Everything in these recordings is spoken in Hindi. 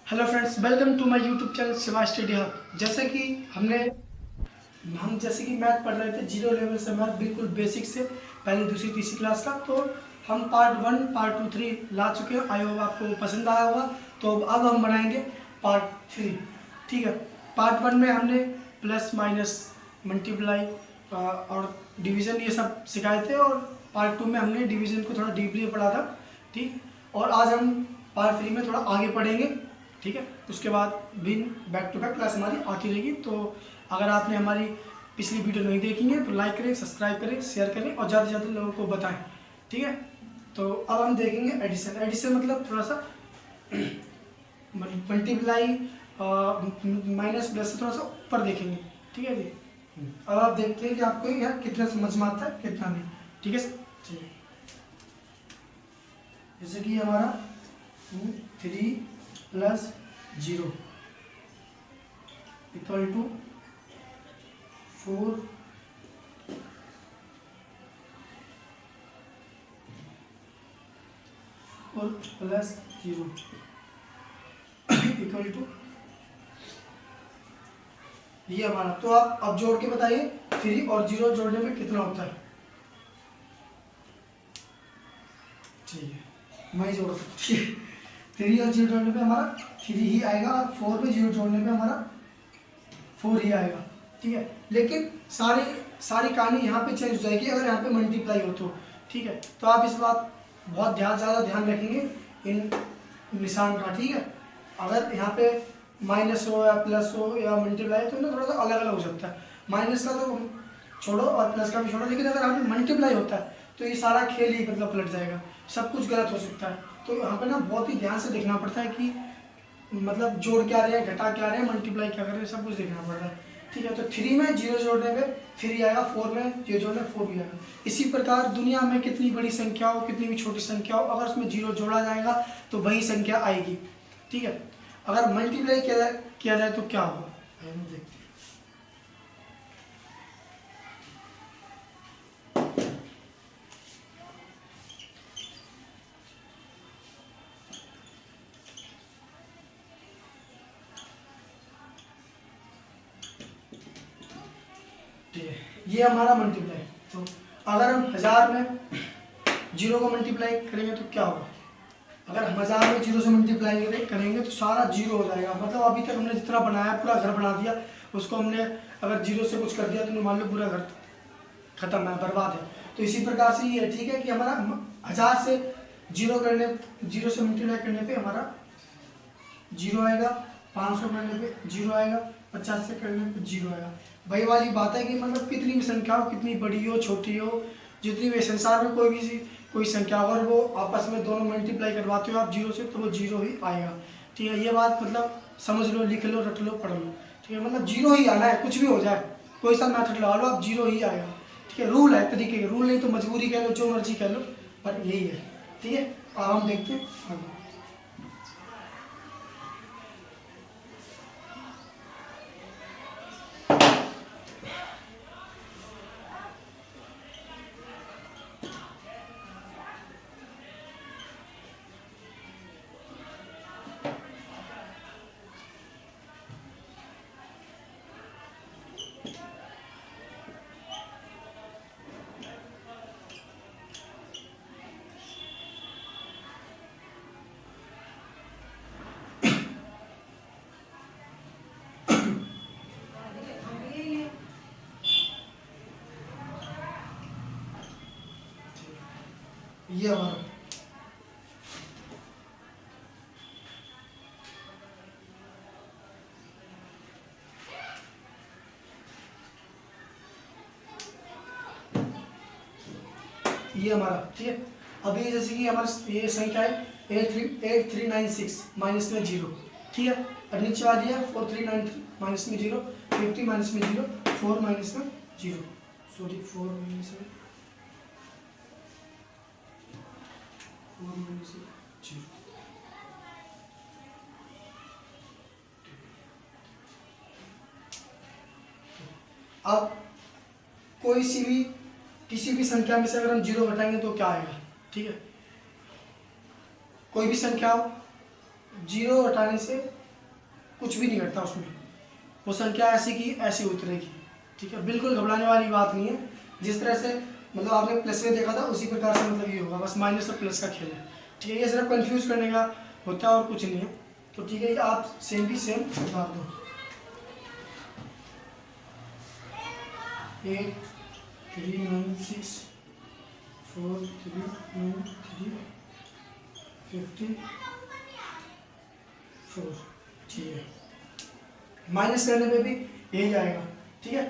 Hello friends, welcome to my YouTube channel Shiva study hub. जैसे कि मैथ पढ़ रहे थे जीरो लेवल से, मैथ बिल्कुल बेसिक से पहली दूसरी तीसरी क्लास का। तो हम पार्ट 1 पार्ट 2 3 ला चुके हैं। आई होप आपको पसंद आया होगा। तो अब हम बनाएंगे पार्ट 3। ठीक है, पार्ट 1 में हमने प्लस माइनस मल्टीप्लाई और डिवीज़न ये सब सिखाए थे, और पार्ट 2 में हमने डिवीज़न को थोड़ा डीपली पढ़ा था। ठीक, और आज हम पार्ट 3 में थोड़ा आगे पढ़ेंगे। ठीक है, उसके बाद भी बैक टू बैक क्लास हमारी आती रहेगी। तो अगर आपने हमारी पिछली वीडियो नहीं देखी है तो लाइक करें, सब्सक्राइब करें, शेयर करें और ज़्यादा से ज़्यादा लोगों को बताएं। ठीक है, तो अब हम देखेंगे एडिशन। एडिशन मतलब थोड़ा सा मल्टीप्लाई माइनस प्लस से थोड़ा सा ऊपर देखेंगे। ठीक है जी। अब आप देखते हैं कि आपको यहाँ कितना समझ में आता है कितना नहीं। ठीक है, चलिए। जैसे कि हमारा 3 plus 0 equal to 4 plus 0 equal to ये हमारा। तो आप अब जोड़ के बताइए 3 और 0 जोड़ने में कितना होता है। ठीक है, मैं जोड़ 3 और 0 जोड़ने पे हमारा 3 ही आएगा, और 4 पे 0 जोड़ने पे हमारा 4 ही आएगा। ठीक है, लेकिन सारी कहानी यहाँ पे चेंज हो जाएगी अगर यहाँ पे मल्टीप्लाई हो तो। ठीक है, तो आप इस बात बहुत ज़्यादा ध्यान रखेंगे इन निशान का। ठीक है, अगर यहाँ पे माइनस हो या प्लस हो या मल्टीप्लाई तो ना थोड़ा सा अलग अलग हो सकता है। माइनस का तो छोड़ो और प्लस का भी छोड़ो, लेकिन अगर यहाँ पे मल्टीप्लाई होता है तो ये सारा खेल ही मतलब पलट जाएगा, सब कुछ गलत हो सकता है। तो यहाँ पे ना बहुत ही ध्यान से देखना पड़ता है कि मतलब जोड़ क्या रहे हैं, घटा क्या रहे हैं, मल्टीप्लाई क्या कर रहे हैं, सब कुछ देखना पड़ रहा है। ठीक है, तो 3 में 0 जोड़ने पे 3 आएगा, 4 में 0 जोड़ने 4 भी आएगा। इसी प्रकार दुनिया में कितनी बड़ी संख्या हो, कितनी भी छोटी संख्या हो, अगर उसमें 0 जोड़ा जाएगा तो वही संख्या आएगी। ठीक है, अगर मल्टीप्लाई किया जाए तो क्या होगा देखते हैं। ये हमारा मल्टीप्लाई। तो अगर हम 1000 में 0 को मल्टीप्लाई करेंगे तो क्या होगा। अगर हम 1000 में 0 से मल्टीप्लाई करेंगे तो सारा 0 हो जाएगा। मतलब अभी तक हमने जितना बनाया पूरा घर बना दिया, उसको हमने अगर 0 से कुछ कर दिया तो मान लो पूरा घर खत्म है, बर्बाद है। तो इसी प्रकार से ये ठीक है कि हमारा 1000 से 0 से मल्टीप्लाई करने पे हमारा 0 आएगा, 500 करने पे 0 आएगा, 50 से करने पे 0 आएगा। वही वाली बात है कि मतलब कितनी भी संख्या हो, कितनी बड़ी हो छोटी हो, जितनी भी संसार में कोई संख्या अगर वो आपस में दोनों मल्टीप्लाई करवाते हो आप 0 से तो वो 0 ही आएगा। ठीक है, ये बात मतलब समझ लो, लिख लो, रट लो, पढ़ लो। ठीक है, मतलब 0 ही आना है, कुछ भी हो जाए, कोई सा मैथड लगा लो, आप 0 ही आएगा। ठीक है, रूल है, तरीके के रूल नहीं तो मजबूरी कह लो, जो मर्जी कह लो, पर यही है। ठीक है, अब हम देखते हैं आगे। ये हमारा ठीक है। अभी जैसे कि हमारा ये संख्या है 8396 माइनस में 0। ठीक है, और नीचे वाली है 4393 माइनस में 0, 50 माइनस में 0, 4 माइनस में 0, सॉरी 4 माइनस में 0। अब किसी भी संख्या में से अगर हम 0 घटाएंगे तो क्या आएगा। ठीक है, कोई भी संख्या 0 घटाने से कुछ भी नहीं घटता उसमें, वो संख्या ऐसी की ऐसी उतरेगी। ठीक है, बिल्कुल घबराने वाली बात नहीं है। जिस तरह से मतलब आपने प्लस में देखा था उसी प्रकार से मतलब ये होगा, बस माइनस और प्लस का खेल है। ठीक है, ये सिर्फ कंफ्यूज करने का होता है और कुछ नहीं है। तो ठीक है, आप सेम भी सेम डाल दो। 8 3 9 6 4 3 9 3 54। ठीक है, माइनस करने पे भी यही आएगा। ठीक है,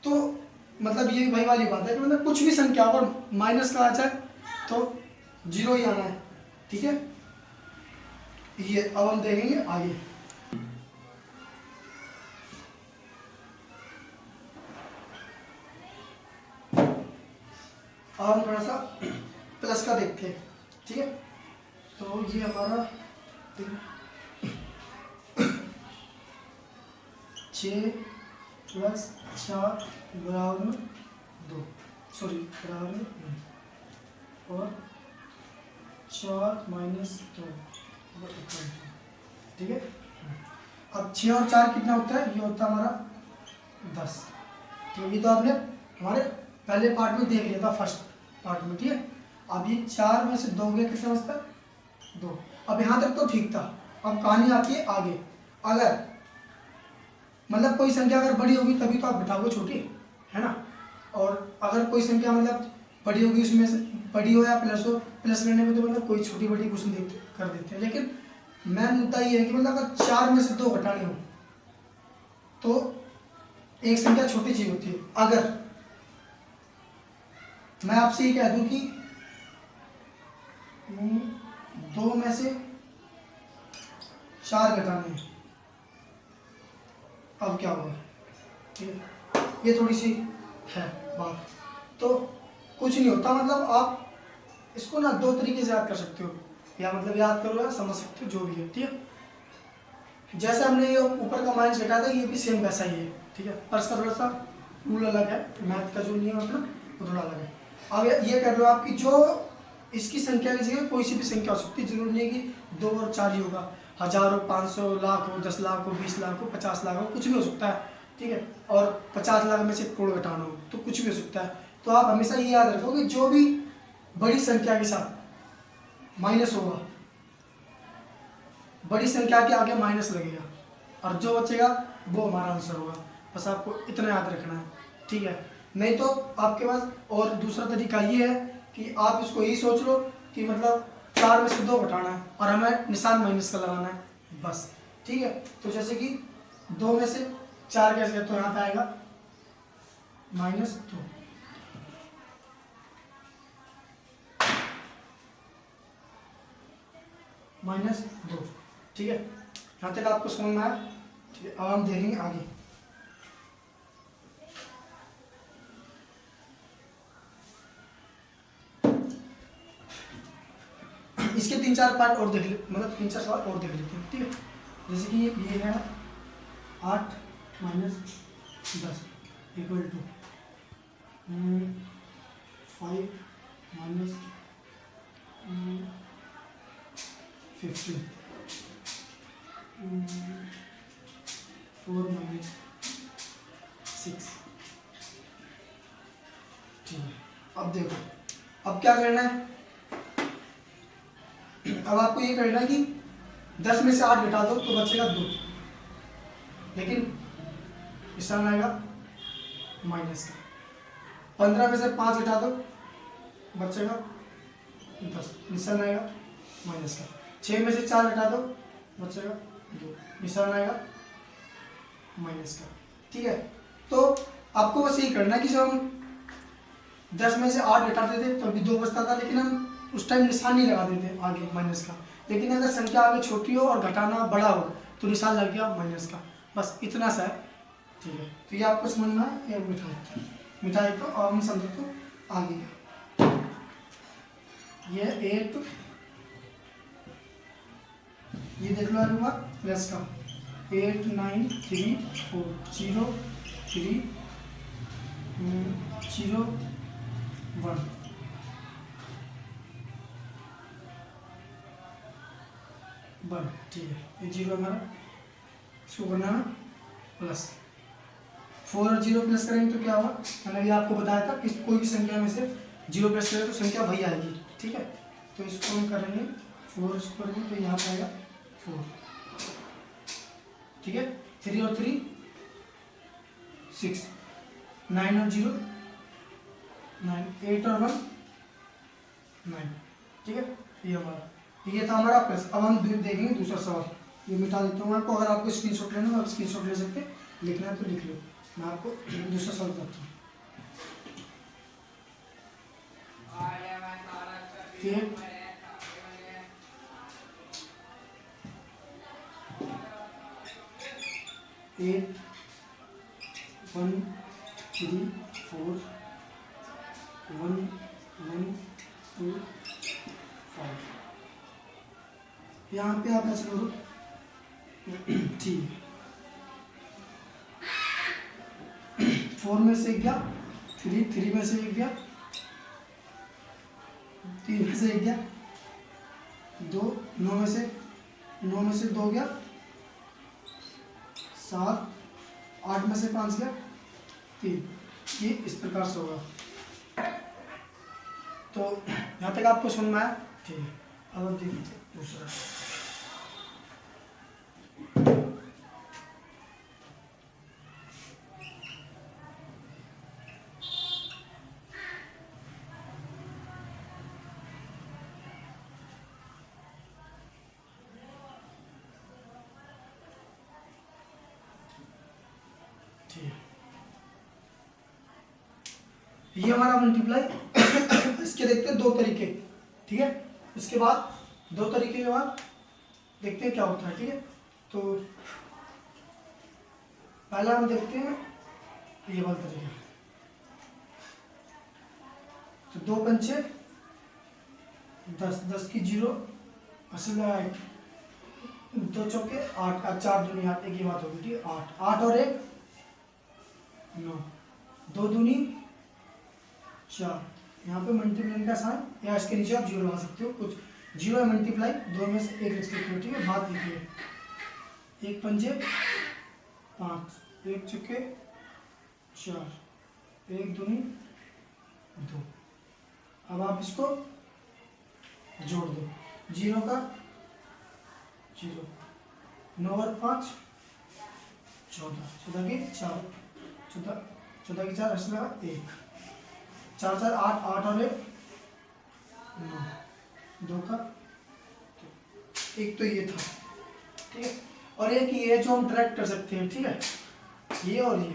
तो मतलब ये वही वाली बात है कि मतलब कुछ भी संख्या अगर माइनस का आ जाए तो 0 ही आना है। ठीक है, ये अब हम देखेंगे आगे। अब हम थोड़ा सा प्लस का देखते हैं। ठीक है, तो ये हमारा 6 + 4 = 2, सॉरी बराबर, और 4 - 2। ठीक है, अब 6 और 4 कितना होता है, ये होता है हमारा 10। तो ये तो आपने हमारे पहले पार्ट में देख लिया था, फर्स्ट पार्ट में। ठीक है, अब ये 4 में से 2 गया, कितना बचता है 2। अब यहाँ तक तो ठीक था। अब कहानी आती है आगे। अगर मतलब कोई संख्या अगर बड़ी होगी तभी तो आप बिठाओगे छोटी, है ना। और अगर कोई संख्या मतलब बड़ी होगी, उसमें से बड़ी हो या प्लस हो, प्लस करने में तो मतलब कोई छोटी बड़ी कुछ नहीं कर देते हैं। लेकिन मेन मुद्दा ये है कि मतलब अगर 4 में से 2 घटाने हो तो एक संख्या छोटी चीज होती है। अगर मैं आपसे ये कह दूं कि 2 में से 4 घटाने हैं, अब क्या होगा। ठीक है, ये थोड़ी सी है बात। तो कुछ नहीं होता, मतलब आप इसको ना 2 तरीके से याद कर सकते हो, या मतलब याद करो या समझ सकते हो, जो भी है। ठीक है, जैसे हमने ये ऊपर का माइनस घटाया था, ये भी सेम वैसा ही है। ठीक है, पर इसका थोड़ा सा रूल अलग है, मैथ का जो नियम है अपना वो थोड़ा अलग है। अब ये कर लो आपकी जो इसकी संख्या की जगह कोई सी भी संख्या हो सकती है, जरूरी नहीं है कि 2 और 4 ही होगा। 1000 हो, 500, लाख हो, 10 लाख हो, 20 लाख हो, 50 लाख हो, कुछ भी हो सकता है। ठीक है, और 50 लाख में से करोड़ घटाना हो तो कुछ भी हो सकता है। तो आप हमेशा ये याद रखो कि जो भी बड़ी संख्या के साथ माइनस होगा, बड़ी संख्या के आगे माइनस लगेगा, और जो बचेगा वो हमारा आंसर होगा। बस आपको इतना याद रखना है। ठीक है, नहीं तो आपके पास और दूसरा तरीका ये है कि आप इसको यही सोच लो कि मतलब 4 में से 2 घटाना है और हमें निशान माइनस का लगाना है, बस। ठीक है, तो जैसे कि 2 में से 4 कैसे, तो यहाँ पे आएगा -2। -2। ठीक है, यहाँ तक आपको समझ में आया। ठीक है, अब हम देखेंगे आगे। इसके 3-4 पार्ट और देख ले, मतलब 3-4 सवाल और देख लेते हैं। ठीक है, जैसे कि ये है 8 - 10 = 5 - 15 4 - 6। ठीक है, अब देखो, अब क्या करना है। अब आपको ये करना है कि 10 में से 8 घटा दो तो बचेगा 2, लेकिन निशान आएगा माइनस का। 15 में से 5 घटा दो बचेगा 10, निशान आएगा माइनस का। 6 में से 4 घटा दो बचेगा 2, निशान आएगा माइनस का। ठीक है, तो आपको बस यही करना है कि जब हम 10 में से 8 घटाते थे तो अभी 2 बचता था, लेकिन हम उस टाइम निशान नहीं लगा देते आगे माइनस का। लेकिन अगर संख्या आगे छोटी हो और घटाना बड़ा हो तो निशान लग गया माइनस का, बस इतना सा है। ठीक है, तो ये आपको समझना है। ये मिठाई तो और हम समझे तो आगे ये 8, ये देख लो आगे प्लस का 8 9 3 4 0 3 0 1। ठीक है, ये 0 हमारा इसको करना है प्लस। 4 और 0 प्लस करेंगे तो क्या होगा, मैंने अभी आपको बताया था कि कोई भी संख्या में से 0 प्लस करें तो संख्या वही आएगी। ठीक है, तो इसको हम करेंगे 4 इसको करेंगे तो यहाँ पर आएगा 4। ठीक है, 3 और 3 6, 9 और 0 9, 8 और 1 9। ठीक है, ये था हमारा प्लस। अब हम देखेंगे दूसरा सवाल, ये मिटा देता हूँ आपको। अगर आपको स्क्रीनशॉट लेना है आप स्क्रीनशॉट ले सकते हैं, लिखना है तो लिख लो। मैं आपको दूसरा सवाल बताता हूँ। 8 1 3 4 1 1 2 5। यहाँ पे आप ऐसे करो। ठीक है, 4 में से 1 गया, 3 में से 1 गया, 3 में से 1 गया, 2 9 में से 2 गया, 7 8 में से 5 गया, 3। ये इस प्रकार से होगा। तो यहाँ तक आपको समझ में आया? ठीक है, अब हम देखते हैं दूसरा। ये हमारा मल्टीप्लाई इसके देखते हैं 2 तरीके। ठीक है, इसके बाद 2 तरीके के बाद देखते हैं क्या होता है। ठीक है, तो पहला हम देखते हैं ये वाला तरीका। तो 2 पंचे 10, 10 की 0 80 लगाए, 2 चौके 8, 4 दूनी 8, एक ये बात होगी। ठीक है, 8 8 और 1 9, 2 दूनी 4। यहाँ पे मल्टीप्लाई का साइन या इसके नीचे आप 0 लगा सकते हो, कुछ 0 है मल्टीप्लाई, 2 में से 1 लिख सकते हो। ठीक है, बात लिखिए 1 पंजे 5, 1 चौके 4, 1 दूनी 2। अब आप इसको जोड़ दो, 0 का 0, 9 और 5 14, 14 की 4, 14 की 4 80 लगा 1, 4 4 8, 8 और 1 9, 2 का 1। तो ये था। ठीक है, और एक ये जो हम डायरेक्ट कर सकते हैं। ठीक है, ये और ये,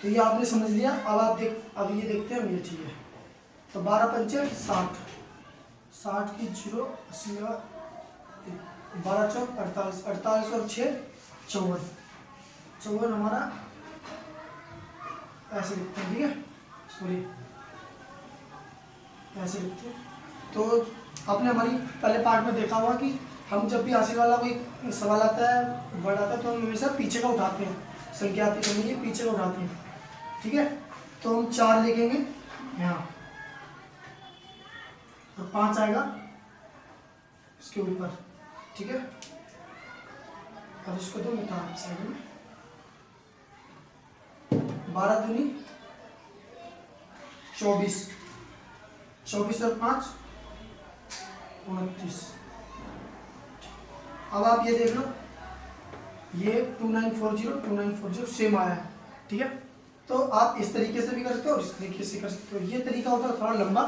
तो ये आपने समझ लिया। अब अब ये देखते हैं ये। ठीक है, तो 12 पंचे 60, 60 की 0 80 लगा, 12 चौक 48, 48 और 6 54, 54 हमारा ऐसे लिखते हैं। ठीक है, सॉरी ऐसे लिखते हैं। तो आपने हमारी पहले पार्ट में देखा होगा कि हम जब भी आसिफ वाला कोई सवाल आता है, वर्ड आता है, तो हम हमेशा पीछे का उठाते हैं, संख्या आती है तो पीछे का उठाते हैं। ठीक है, तो हम 4 लिखेंगे यहाँ और 5 आएगा इसके ऊपर। ठीक है, और इसको दो मिटा साइड में। 12 दूनी 24, 24 और 5 29। अब आप ये देख लो, ये 2940 सेम आया है। ठीक है, तो आप इस तरीके से भी कर सकते हो और इस तरीके से कर सकते हो। ये तरीका होता है थोड़ा लंबा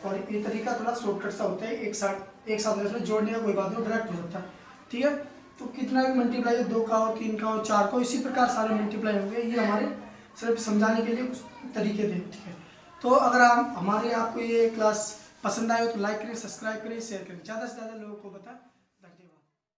और ये तरीका थोड़ा शॉर्टकट सा होता है। एक साथ में जोड़ने का कोई बात नहीं, डायरेक्ट हो सकता है। ठीक है, तो कितना भी मल्टीप्लाई हो, 2 का हो, 3 का हो, 4 का हो, इसी प्रकार सारे मल्टीप्लाई होंगे। ये हमारे सिर्फ समझाने के लिए कुछ तरीके थे। ठीक है, तो अगर आपको ये क्लास पसंद आए हो तो लाइक करें, सब्सक्राइब करें, शेयर करें, ज़्यादा से ज़्यादा लोगों को बताएं।